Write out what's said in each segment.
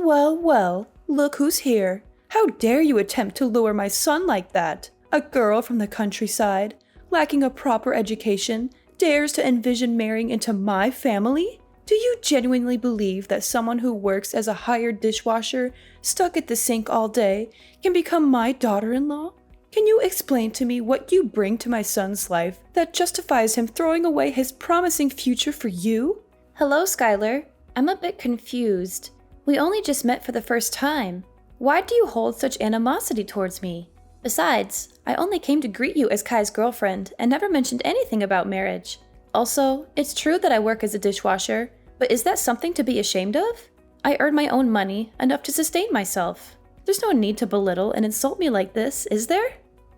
Well, well, look who's here. How dare you attempt to lure my son like that? A girl from the countryside, lacking a proper education, dares to envision marrying into my family? Do you genuinely believe that someone who works as a hired dishwasher, stuck at the sink all day, can become my daughter-in-law? Can you explain to me what you bring to my son's life that justifies him throwing away his promising future for you? Hello, Skylar. I'm a bit confused. We only just met for the first time. Why do you hold such animosity towards me? Besides, I only came to greet you as Kai's girlfriend and never mentioned anything about marriage. Also, it's true that I work as a dishwasher, but is that something to be ashamed of? I earn my own money, enough to sustain myself. There's no need to belittle and insult me like this, is there?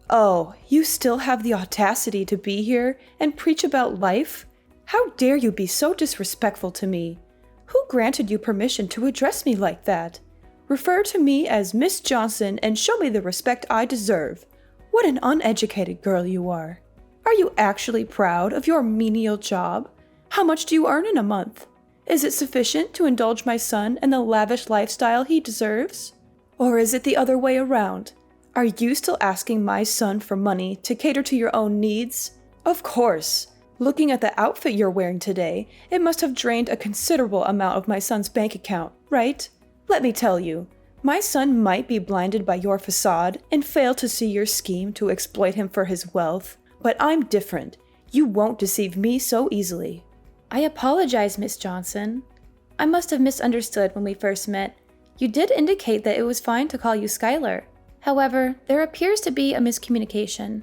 Oh, you still have the audacity to be here and preach about life? How dare you be so disrespectful to me? Who granted you permission to address me like that? Refer to me as Miss Johnson and show me the respect I deserve. What an uneducated girl you are. Are you actually proud of your menial job? How much do you earn in a month? Is it sufficient to indulge my son in the lavish lifestyle he deserves? Or is it the other way around? Are you still asking my son for money to cater to your own needs? Of course. Looking at the outfit you're wearing today, it must have drained a considerable amount of my son's bank account, right? Let me tell you, my son might be blinded by your facade and fail to see your scheme to exploit him for his wealth, but I'm different. You won't deceive me so easily. I apologize, Miss Johnson. I must have misunderstood when we first met. You did indicate that it was fine to call you Skylar. However, there appears to be a miscommunication.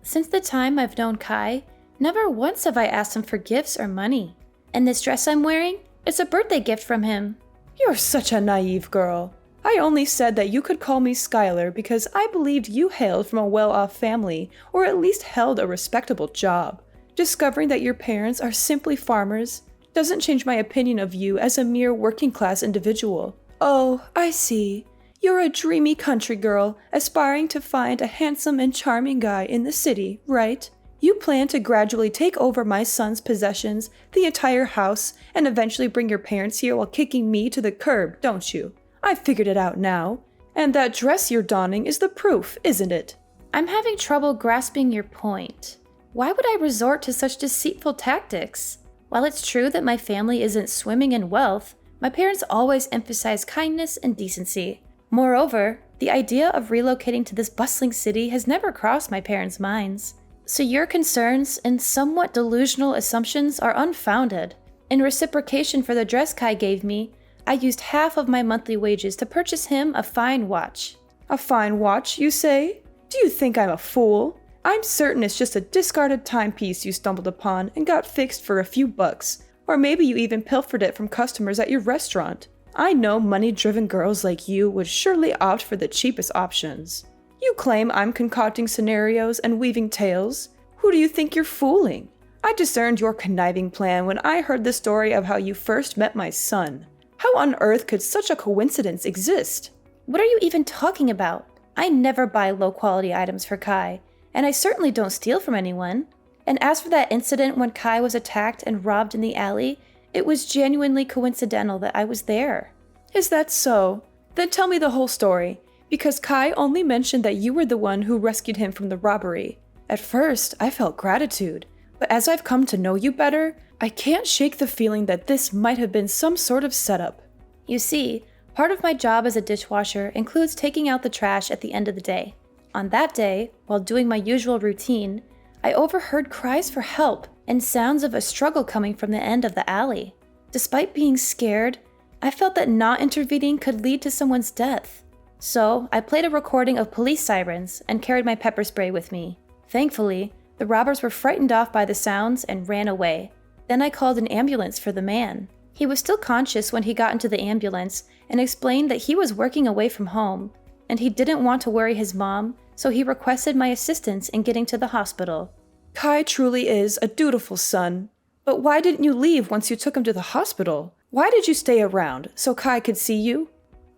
Since the time I've known Kai, never once have I asked him for gifts or money. And this dress I'm wearing, it's a birthday gift from him. You're such a naive girl. I only said that you could call me Skylar because I believed you hailed from a well-off family or at least held a respectable job. Discovering that your parents are simply farmers doesn't change my opinion of you as a mere working-class individual. Oh, I see. You're a dreamy country girl aspiring to find a handsome and charming guy in the city, right? You plan to gradually take over my son's possessions, the entire house, and eventually bring your parents here while kicking me to the curb, don't you? I've figured it out now. And that dress you're donning is the proof, isn't it? I'm having trouble grasping your point. Why would I resort to such deceitful tactics? While it's true that my family isn't swimming in wealth, my parents always emphasize kindness and decency. Moreover, the idea of relocating to this bustling city has never crossed my parents' minds. So your concerns and somewhat delusional assumptions are unfounded. In reciprocation for the dress Kai gave me, I used half of my monthly wages to purchase him a fine watch. A fine watch, you say? Do you think I'm a fool? I'm certain it's just a discarded timepiece you stumbled upon and got fixed for a few bucks. Or maybe you even pilfered it from customers at your restaurant. I know money-driven girls like you would surely opt for the cheapest options. You claim I'm concocting scenarios and weaving tales. Who do you think you're fooling? I discerned your conniving plan when I heard the story of how you first met my son. How on earth could such a coincidence exist? What are you even talking about? I never buy low-quality items for Kai, and I certainly don't steal from anyone. And as for that incident when Kai was attacked and robbed in the alley, it was genuinely coincidental that I was there. Is that so? Then tell me the whole story. Because Kai only mentioned that you were the one who rescued him from the robbery. At first, I felt gratitude, but as I've come to know you better, I can't shake the feeling that this might have been some sort of setup. You see, part of my job as a dishwasher includes taking out the trash at the end of the day. On that day, while doing my usual routine, I overheard cries for help and sounds of a struggle coming from the end of the alley. Despite being scared, I felt that not intervening could lead to someone's death. So, I played a recording of police sirens and carried my pepper spray with me. Thankfully, the robbers were frightened off by the sounds and ran away. Then I called an ambulance for the man. He was still conscious when he got into the ambulance and explained that he was working away from home, and he didn't want to worry his mom, so he requested my assistance in getting to the hospital. Kai truly is a dutiful son. But why didn't you leave once you took him to the hospital? Why did you stay around, so Kai could see you?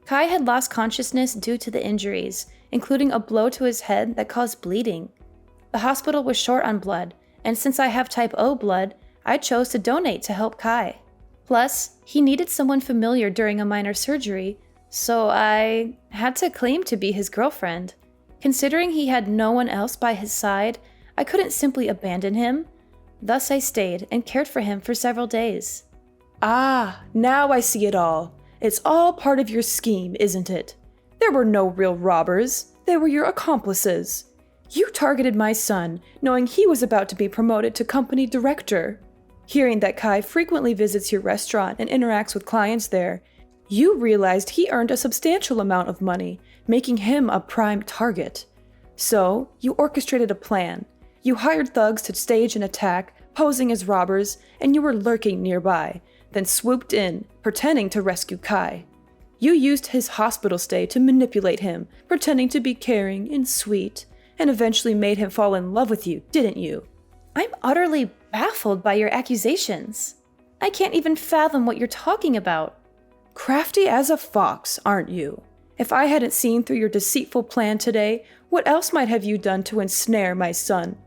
Kai had lost consciousness due to the injuries, including a blow to his head that caused bleeding. The hospital was short on blood, and since I have type O blood, I chose to donate to help Kai. Plus, he needed someone familiar during a minor surgery, So I had to claim to be his girlfriend. Considering he had no one else by his side, I couldn't simply abandon him. Thus I stayed and cared for him for several days. Ah, now I see it all. It's all part of your scheme, isn't it? There were no real robbers. They were your accomplices. You targeted my son, knowing he was about to be promoted to company director. Hearing that Kai frequently visits your restaurant and interacts with clients there, you realized he earned a substantial amount of money, making him a prime target. So, you orchestrated a plan. You hired thugs to stage an attack, posing as robbers, and you were lurking nearby, then swooped in, pretending to rescue Kai. You used his hospital stay to manipulate him, pretending to be caring and sweet, and eventually made him fall in love with you, didn't you? I'm utterly baffled by your accusations. I can't even fathom what you're talking about. Crafty as a fox, aren't you? If I hadn't seen through your deceitful plan today, what else might have you done to ensnare my son?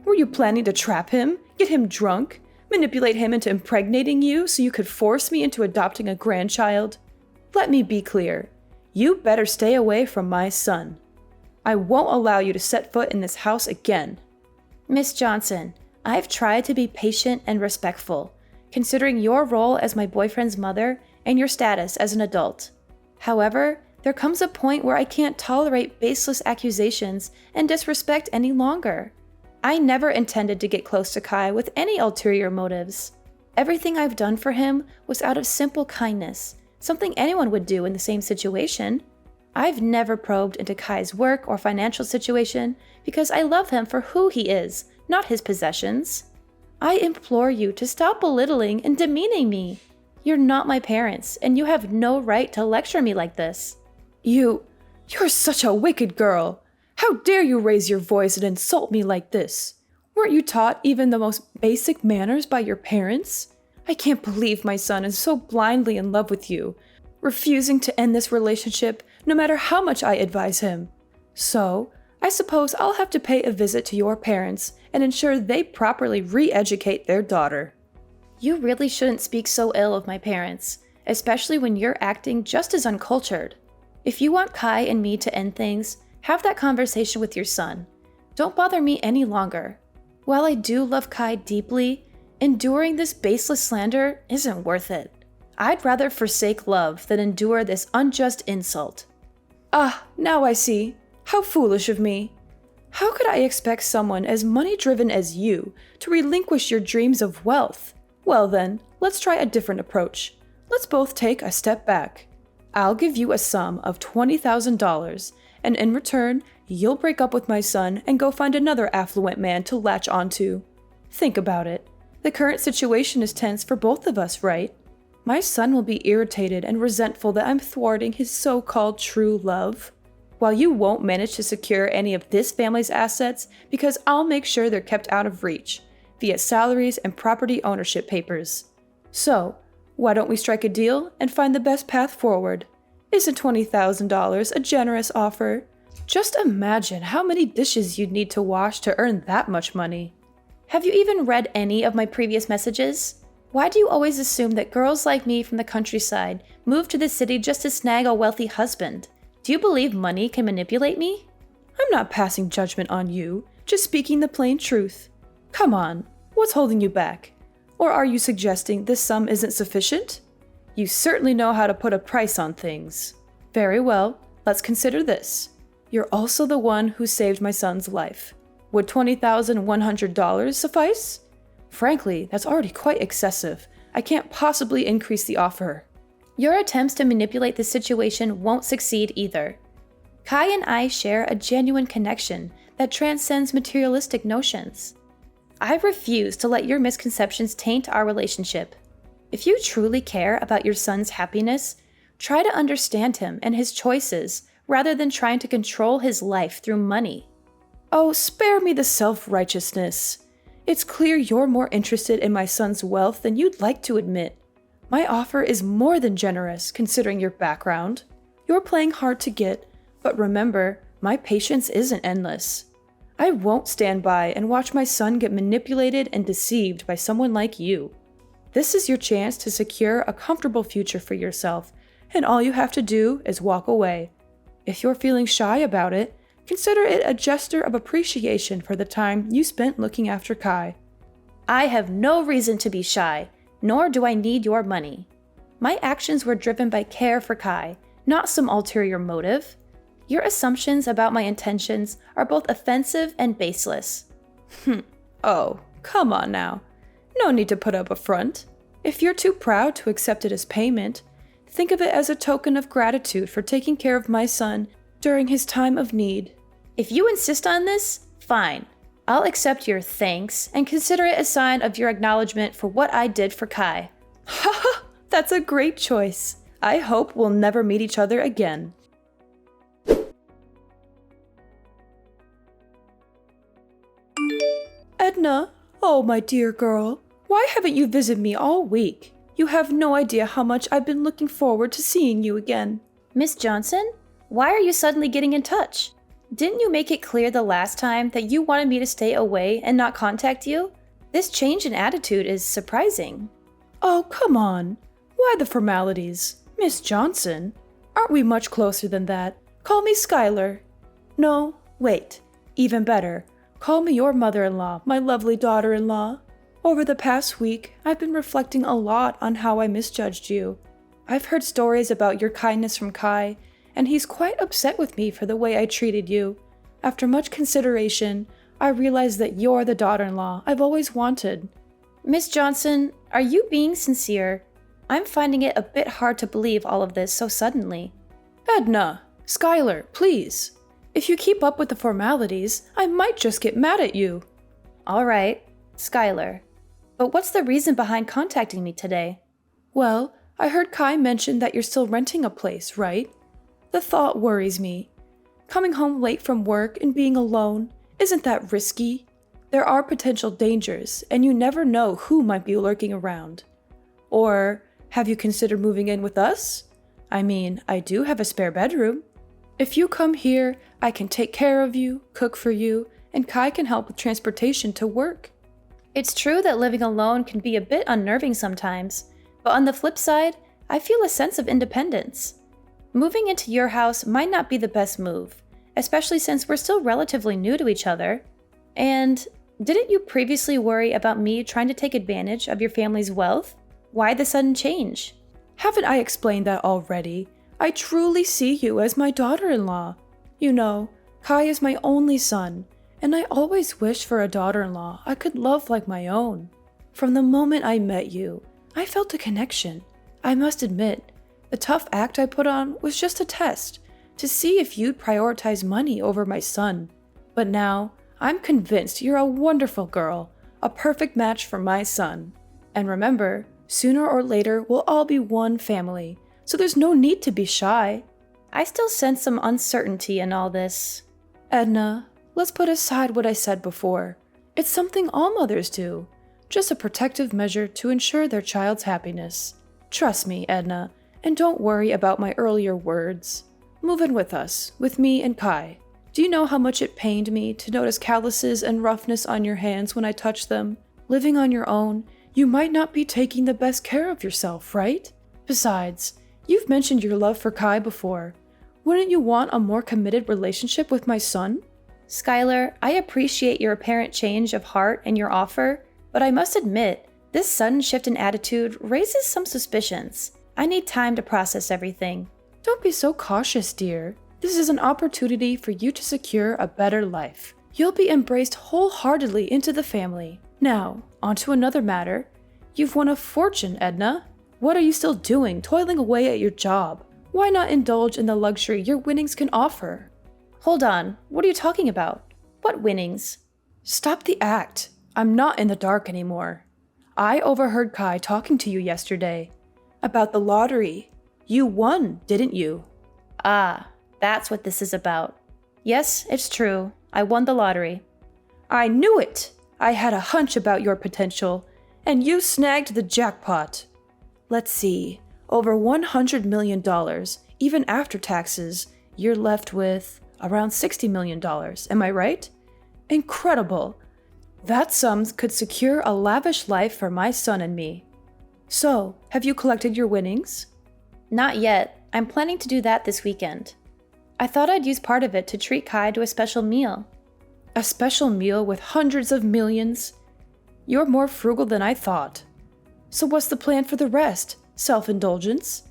Were you planning to trap him, get him drunk, manipulate him into impregnating you so you could force me into adopting a grandchild? Let me be clear. You better stay away from my son. I won't allow you to set foot in this house again. Miss Johnson, I've tried to be patient and respectful, considering your role as my boyfriend's mother and your status as an adult. However, there comes a point where I can't tolerate baseless accusations and disrespect any longer. I never intended to get close to Kai with any ulterior motives. Everything I've done for him was out of simple kindness, something anyone would do in the same situation. I've never probed into Kai's work or financial situation because I love him for who he is, not his possessions. I implore you to stop belittling and demeaning me. You're not my parents, and you have no right to lecture me like this. You're such a wicked girl. How dare you raise your voice and insult me like this? Weren't you taught even the most basic manners by your parents? I can't believe my son is so blindly in love with you, refusing to end this relationship no matter how much I advise him. So, I suppose I'll have to pay a visit to your parents and ensure they properly re-educate their daughter. You really shouldn't speak so ill of my parents, especially when you're acting just as uncultured. If you want Kai and me to end things, have that conversation with your son. Don't bother me any longer. While I do love Kai deeply, enduring this baseless slander isn't worth it. I'd rather forsake love than endure this unjust insult. Ah, now I see. How foolish of me. How could I expect someone as money-driven as you to relinquish your dreams of wealth? Well then, let's try a different approach. Let's both take a step back. I'll give you a sum of $20,000, and in return, you'll break up with my son and go find another affluent man to latch onto. Think about it. The current situation is tense for both of us, right? My son will be irritated and resentful that I'm thwarting his so-called true love, while you won't manage to secure any of this family's assets because I'll make sure they're kept out of reach, via salaries and property ownership papers. So, why don't we strike a deal and find the best path forward? Isn't $20,000 a generous offer? Just imagine how many dishes you'd need to wash to earn that much money. Have you even read any of my previous messages? Why do you always assume that girls like me from the countryside move to the city just to snag a wealthy husband? Do you believe money can manipulate me? I'm not passing judgment on you, just speaking the plain truth. Come on, what's holding you back? Or are you suggesting this sum isn't sufficient? You certainly know how to put a price on things. Very well, let's consider this. You're also the one who saved my son's life. Would $20,100 suffice? Frankly, that's already quite excessive. I can't possibly increase the offer. Your attempts to manipulate the situation won't succeed either. Kai and I share a genuine connection that transcends materialistic notions. I refuse to let your misconceptions taint our relationship. If you truly care about your son's happiness, try to understand him and his choices rather than trying to control his life through money. Oh, spare me the self-righteousness. It's clear you're more interested in my son's wealth than you'd like to admit. My offer is more than generous, considering your background. You're playing hard to get, but remember, my patience isn't endless. I won't stand by and watch my son get manipulated and deceived by someone like you. This is your chance to secure a comfortable future for yourself and all you have to do is walk away. If you're feeling shy about it, consider it a gesture of appreciation for the time you spent looking after Kai. I have no reason to be shy, nor do I need your money. My actions were driven by care for Kai, not some ulterior motive. Your assumptions about my intentions are both offensive and baseless. Oh, come on now. No need to put up a front. If you're too proud to accept it as payment, think of it as a token of gratitude for taking care of my son during his time of need. If you insist on this, fine. I'll accept your thanks and consider it a sign of your acknowledgement for what I did for Kai. Haha, that's a great choice. I hope we'll never meet each other again. Edna, oh my dear girl, why haven't you visited me all week? You have no idea how much I've been looking forward to seeing you again. Miss Johnson, why are you suddenly getting in touch? Didn't you make it clear the last time that you wanted me to stay away and not contact you? This change in attitude is surprising. Oh, come on. Why the formalities? Miss Johnson, aren't we much closer than that? Call me Skylar. No, wait. Even better. Call me your mother-in-law, my lovely daughter-in-law. Over the past week, I've been reflecting a lot on how I misjudged you. I've heard stories about your kindness from Kai, and he's quite upset with me for the way I treated you. After much consideration, I realized that you're the daughter-in-law I've always wanted. Miss Johnson, are you being sincere? I'm finding it a bit hard to believe all of this so suddenly. Edna, Skylar, please. If you keep up with the formalities, I might just get mad at you. All right, Skylar. But what's the reason behind contacting me today? Well, I heard Kai mention that you're still renting a place, right? The thought worries me. Coming home late from work and being alone, isn't that risky? There are potential dangers, and you never know who might be lurking around. Or, have you considered moving in with us? I mean, I do have a spare bedroom. If you come here, I can take care of you, cook for you, and Kai can help with transportation to work. It's true that living alone can be a bit unnerving sometimes, but on the flip side, I feel a sense of independence. Moving into your house might not be the best move, especially since we're still relatively new to each other. And didn't you previously worry about me trying to take advantage of your family's wealth? Why the sudden change? Haven't I explained that already? I truly see you as my daughter-in-law. You know, Kai is my only son, and I always wished for a daughter-in-law I could love like my own. From the moment I met you, I felt a connection. I must admit, the tough act I put on was just a test, to see if you'd prioritize money over my son. But now, I'm convinced you're a wonderful girl, a perfect match for my son. And remember, sooner or later we'll all be one family, so there's no need to be shy. I still sense some uncertainty in all this. Edna, let's put aside what I said before. It's something all mothers do, just a protective measure to ensure their child's happiness. Trust me, Edna, and don't worry about my earlier words. Move in with us, with me and Kai. Do you know how much it pained me to notice calluses and roughness on your hands when I touched them? Living on your own, you might not be taking the best care of yourself, right? Besides, you've mentioned your love for Kai before. Wouldn't you want a more committed relationship with my son? Skylar, I appreciate your apparent change of heart and your offer, but I must admit, this sudden shift in attitude raises some suspicions. I need time to process everything. Don't be so cautious, dear. This is an opportunity for you to secure a better life. You'll be embraced wholeheartedly into the family. Now, on to another matter. You've won a fortune, Edna. What are you still doing, toiling away at your job? Why not indulge in the luxury your winnings can offer? Hold on, what are you talking about? What winnings? Stop the act. I'm not in the dark anymore. I overheard Kai talking to you yesterday. About the lottery. You won, didn't you? Ah, that's what this is about. Yes, it's true. I won the lottery. I knew it! I had a hunch about your potential, and you snagged the jackpot. Let's see. Over $100 million, even after taxes, you're left with around $60 million, am I right? Incredible! That sum could secure a lavish life for my son and me. So, have you collected your winnings? Not yet. I'm planning to do that this weekend. I thought I'd use part of it to treat Kai to a special meal. A special meal with hundreds of millions? You're more frugal than I thought. So what's the plan for the rest? Self-indulgence?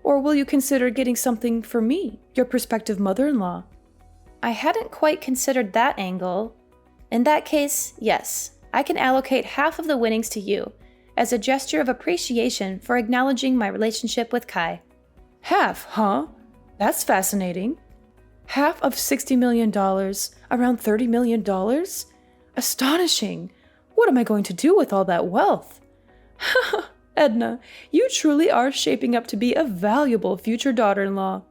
Or will you consider getting something for me, your prospective mother-in-law? I hadn't quite considered that angle. In that case, yes, I can allocate half of the winnings to you as a gesture of appreciation for acknowledging my relationship with Kai. Half, huh? That's fascinating. Half of $60 million, around $30 million? Astonishing! What am I going to do with all that wealth? Edna, you truly are shaping up to be a valuable future daughter-in-law.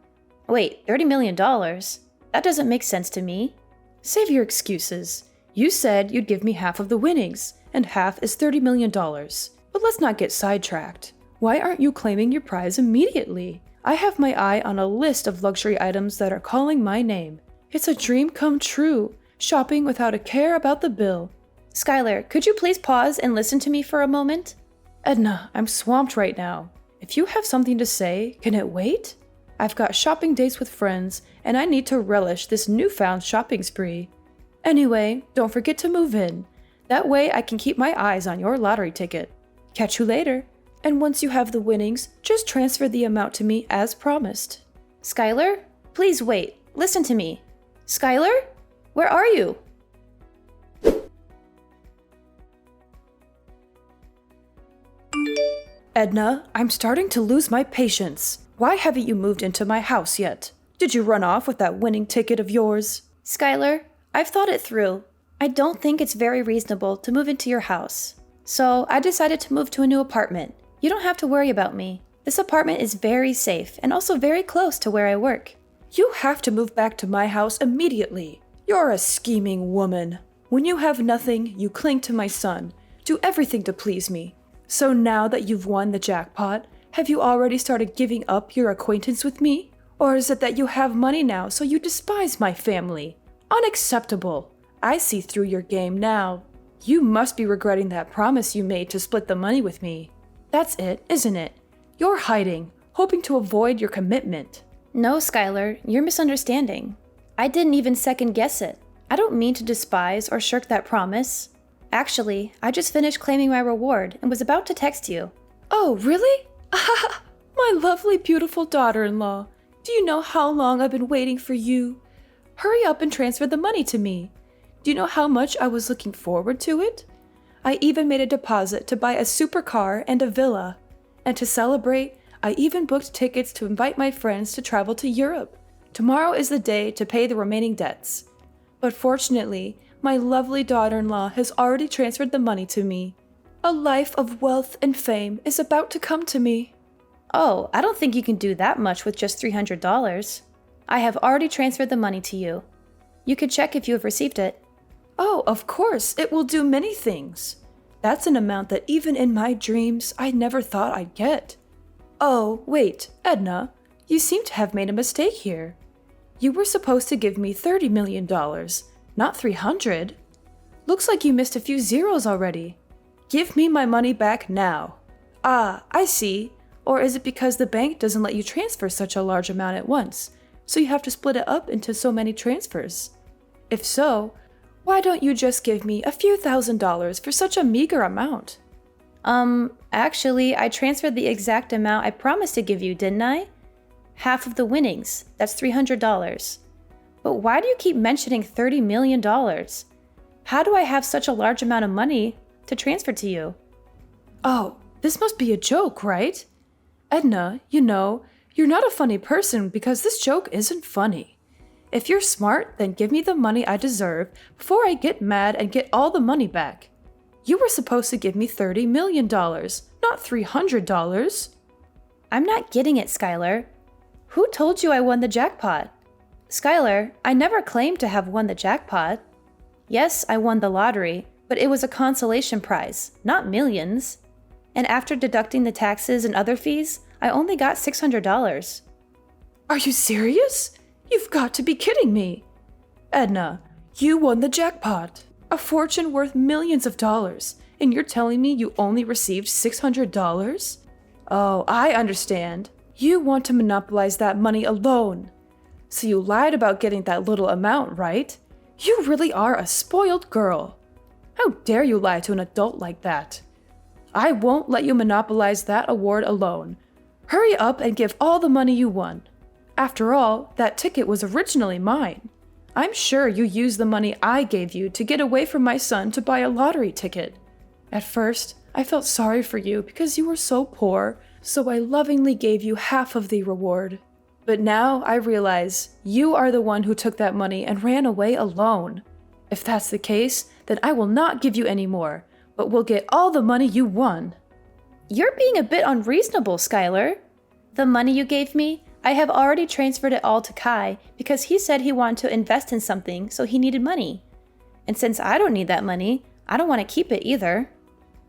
Wait, $30 million? That doesn't make sense to me. Save your excuses. You said you'd give me half of the winnings, and half is $30 million. But let's not get sidetracked. Why aren't you claiming your prize immediately? I have my eye on a list of luxury items that are calling my name. It's a dream come true, shopping without a care about the bill. Skylar, could you please pause and listen to me for a moment? Edna, I'm swamped right now. If you have something to say, can it wait? I've got shopping dates with friends, and I need to relish this newfound shopping spree. Anyway, don't forget to move in. That way I can keep my eyes on your lottery ticket. Catch you later. And once you have the winnings, just transfer the amount to me as promised. Skylar, please wait. Listen to me. Skylar, where are you? Edna, I'm starting to lose my patience. Why haven't you moved into my house yet? Did you run off with that winning ticket of yours? Skylar, I've thought it through. I don't think it's very reasonable to move into your house. So I decided to move to a new apartment. You don't have to worry about me. This apartment is very safe and also very close to where I work. You have to move back to my house immediately. You're a scheming woman. When you have nothing, you cling to my son. Do everything to please me. So now that you've won the jackpot, have you already started giving up your acquaintance with me? Or is it that you have money now, so you despise my family? Unacceptable. I see through your game now. You must be regretting that promise you made to split the money with me. That's it, isn't it? You're hiding, hoping to avoid your commitment. No, Skylar, you're misunderstanding. I didn't even second guess it. I don't mean to despise or shirk that promise. Actually, I just finished claiming my reward and was about to text you. Oh, really? My lovely, beautiful daughter-in-law. Do you know how long I've been waiting for you? Hurry up and transfer the money to me. Do you know how much I was looking forward to it? I even made a deposit to buy a supercar and a villa. And to celebrate, I even booked tickets to invite my friends to travel to Europe. Tomorrow is the day to pay the remaining debts. But fortunately, my lovely daughter-in-law has already transferred the money to me. A life of wealth and fame is about to come to me. Oh, I don't think you can do that much with just $300. I have already transferred the money to you. You can check if you have received it. Oh, of course, it will do many things. That's an amount that even in my dreams, I never thought I'd get. Oh, wait, Edna, you seem to have made a mistake here. You were supposed to give me $30 million, not $300. Looks like you missed a few zeros already. Give me my money back now. Ah, I see. Or is it because the bank doesn't let you transfer such a large amount at once, so you have to split it up into so many transfers? If so, why don't you just give me a few $1,000s for such a meager amount? Actually, I transferred the exact amount I promised to give you, didn't I? Half of the winnings, that's $300. But why do you keep mentioning $30 million? How do I have such a large amount of money to transfer to you? Oh, this must be a joke, right? Edna, you know, you're not a funny person because this joke isn't funny. If you're smart, then give me the money I deserve before I get mad and get all the money back. You were supposed to give me $30 million, not $300. I'm not getting it, Skylar. Who told you I won the jackpot? Skylar, I never claimed to have won the jackpot. Yes, I won the lottery, but it was a consolation prize, not millions. And after deducting the taxes and other fees, I only got $600. Are you serious? You've got to be kidding me. Edna, you won the jackpot. A fortune worth millions of dollars, and you're telling me you only received $600? Oh, I understand. You want to monopolize that money alone. So you lied about getting that little amount, right? You really are a spoiled girl. How dare you lie to an adult like that? I won't let you monopolize that award alone. Hurry up and give all the money you won. After all, that ticket was originally mine. I'm sure you used the money I gave you to get away from my son to buy a lottery ticket. At first, I felt sorry for you because you were so poor, so I lovingly gave you half of the reward. But now I realize you are the one who took that money and ran away alone. If that's the case, then I will not give you any more, but will get all the money you won. You're being a bit unreasonable, Skylar. The money you gave me, I have already transferred it all to Kai because he said he wanted to invest in something, so he needed money. And since I don't need that money, I don't want to keep it either.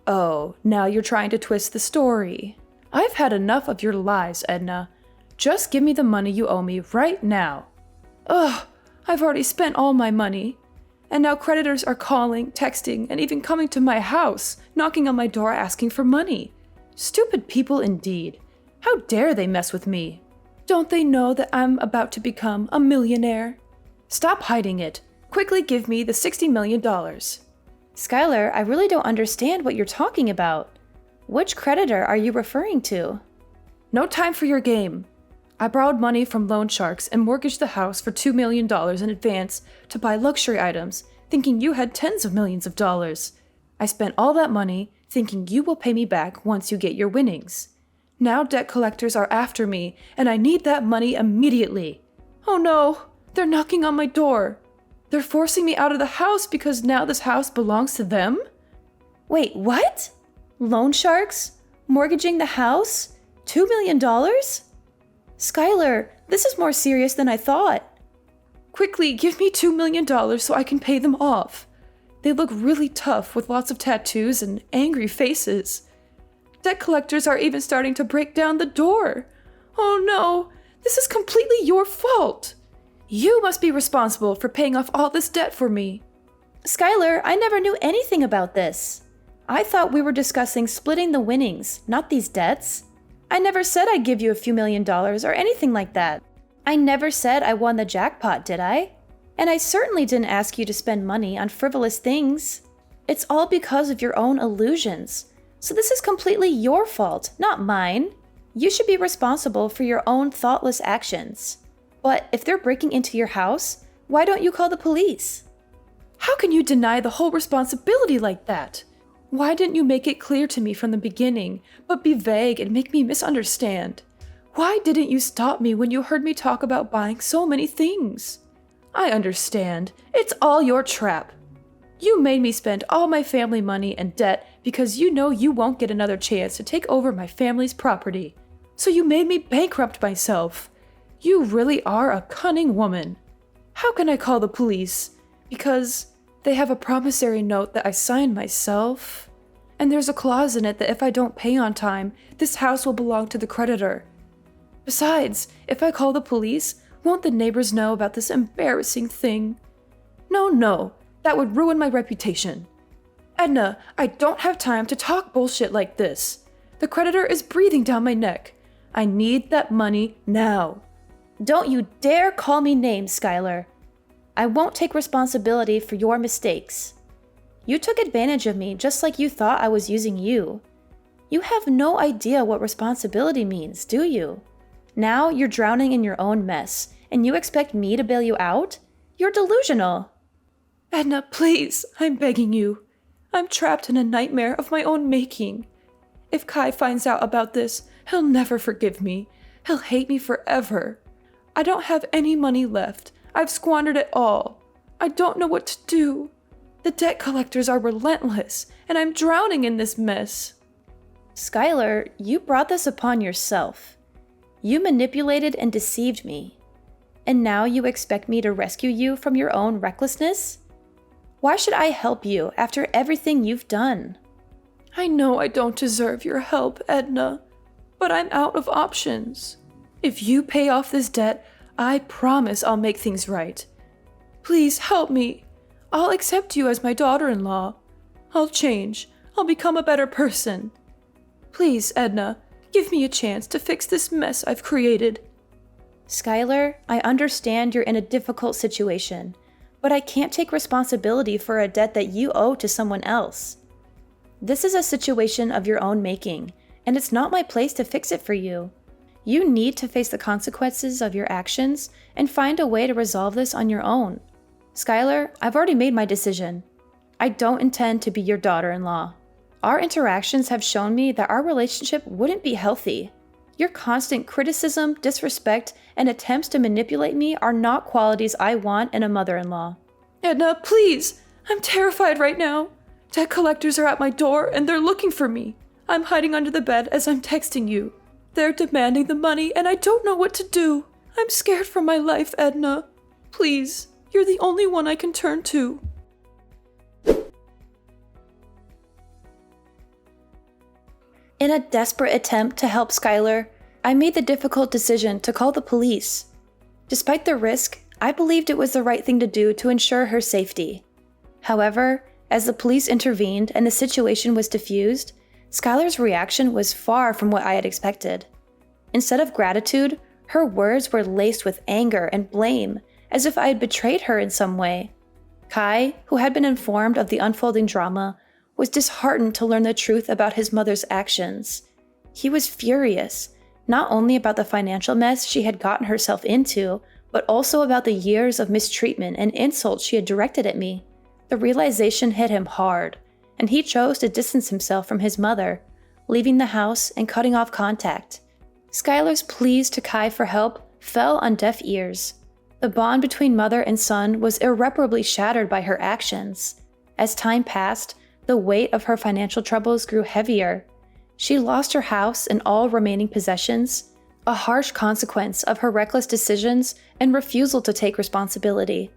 Oh, now you're trying to twist the story. I've had enough of your lies, Edna. Just give me the money you owe me right now. Ugh, I've already spent all my money. And now creditors are calling, texting, and even coming to my house, knocking on my door asking for money. Stupid people indeed. How dare they mess with me? Don't they know that I'm about to become a millionaire? Stop hiding it. Quickly give me the $60 million. Skylar, I really don't understand what you're talking about. Which creditor are you referring to? No time for your game. I borrowed money from loan sharks and mortgaged the house for $2 million in advance to buy luxury items, thinking you had tens of millions of dollars. I spent all that money thinking you will pay me back once you get your winnings. Now debt collectors are after me, and I need that money immediately. Oh no, they're knocking on my door. They're forcing me out of the house because now this house belongs to them? Wait, what? Loan sharks? Mortgaging the house? $2 million? Skylar, this is more serious than I thought. Quickly, give me $2 million so I can pay them off. They look really tough with lots of tattoos and angry faces. Debt collectors are even starting to break down the door. Oh no, this is completely your fault. You must be responsible for paying off all this debt for me. Skylar, I never knew anything about this. I thought we were discussing splitting the winnings, not these debts. I never said I'd give you a few $1,000,000 or anything like that. I never said I won the jackpot, did I? And I certainly didn't ask you to spend money on frivolous things. It's all because of your own illusions. So this is completely your fault, not mine. You should be responsible for your own thoughtless actions. But if they're breaking into your house, why don't you call the police? How can you deny the whole responsibility like that? Why didn't you make it clear to me from the beginning, but be vague and make me misunderstand? Why didn't you stop me when you heard me talk about buying so many things? I understand. It's all your trap. You made me spend all my family money and debt because you know you won't get another chance to take over my family's property. So you made me bankrupt myself. You really are a cunning woman. How can I call the police? Because they have a promissory note that I signed myself. And there's a clause in it that if I don't pay on time, this house will belong to the creditor. Besides, if I call the police, won't the neighbors know about this embarrassing thing? No, that would ruin my reputation. Edna, I don't have time to talk bullshit like this. The creditor is breathing down my neck. I need that money now. Don't you dare call me names, Skylar. I won't take responsibility for your mistakes. You took advantage of me just like you thought I was using you. You have no idea what responsibility means, do you? Now you're drowning in your own mess, and you expect me to bail you out? You're delusional. Edna, please, I'm begging you. I'm trapped in a nightmare of my own making. If Kai finds out about this, he'll never forgive me. He'll hate me forever. I don't have any money left. I've squandered it all. I don't know what to do. The debt collectors are relentless, and I'm drowning in this mess. Skylar, you brought this upon yourself. You manipulated and deceived me. And now you expect me to rescue you from your own recklessness? Why should I help you after everything you've done? I know I don't deserve your help, Edna, but I'm out of options. If you pay off this debt, I promise I'll make things right. Please help me. I'll accept you as my daughter-in-law. I'll change. I'll become a better person. Please, Edna, Give me a chance to fix this mess I've created. Skylar, I understand you're in a difficult situation, but I can't take responsibility for a debt that you owe to someone else. This is a situation of your own making, and it's not my place to fix it for you. You need to face the consequences of your actions and find a way to resolve this on your own. Skylar, I've already made my decision. I don't intend to be your daughter-in-law. Our interactions have shown me that our relationship wouldn't be healthy. Your constant criticism, disrespect, and attempts to manipulate me are not qualities I want in a mother-in-law. Edna, please! I'm terrified right now. Debt collectors are at my door and they're looking for me. I'm hiding under the bed as I'm texting you. They're demanding the money and I don't know what to do. I'm scared for my life, Edna. Please, you're the only one I can turn to. In a desperate attempt to help Skylar, I made the difficult decision to call the police. Despite the risk, I believed it was the right thing to do to ensure her safety. However, as the police intervened and the situation was diffused, Skylar's reaction was far from what I had expected. Instead of gratitude, her words were laced with anger and blame, as if I had betrayed her in some way. Kai, who had been informed of the unfolding drama, was disheartened to learn the truth about his mother's actions. He was furious, not only about the financial mess she had gotten herself into, but also about the years of mistreatment and insults she had directed at me. The realization hit him hard, and he chose to distance himself from his mother, leaving the house and cutting off contact. Skylar's pleas to Kai for help fell on deaf ears. The bond between mother and son was irreparably shattered by her actions. As time passed, the weight of her financial troubles grew heavier. She lost her house and all remaining possessions, a harsh consequence of her reckless decisions and refusal to take responsibility.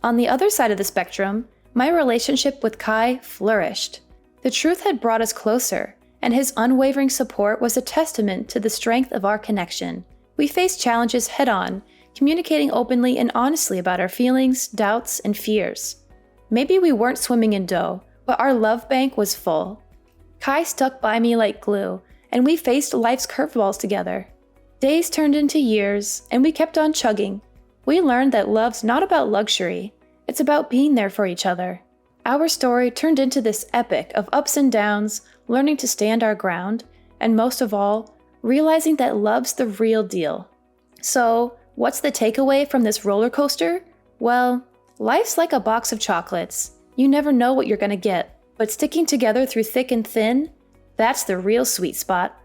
On the other side of the spectrum, my relationship with Kai flourished. The truth had brought us closer, and his unwavering support was a testament to the strength of our connection. We faced challenges head-on, communicating openly and honestly about our feelings, doubts, and fears. Maybe we weren't swimming in dough, but our love bank was full. Kai stuck by me like glue, and we faced life's curveballs together. Days turned into years, and we kept on chugging. We learned that love's not about luxury, it's about being there for each other. Our story turned into this epic of ups and downs, learning to stand our ground, and most of all, realizing that love's the real deal. So, what's the takeaway from this roller coaster? Well, life's like a box of chocolates. You never know what you're gonna get, but sticking together through thick and thin, that's the real sweet spot.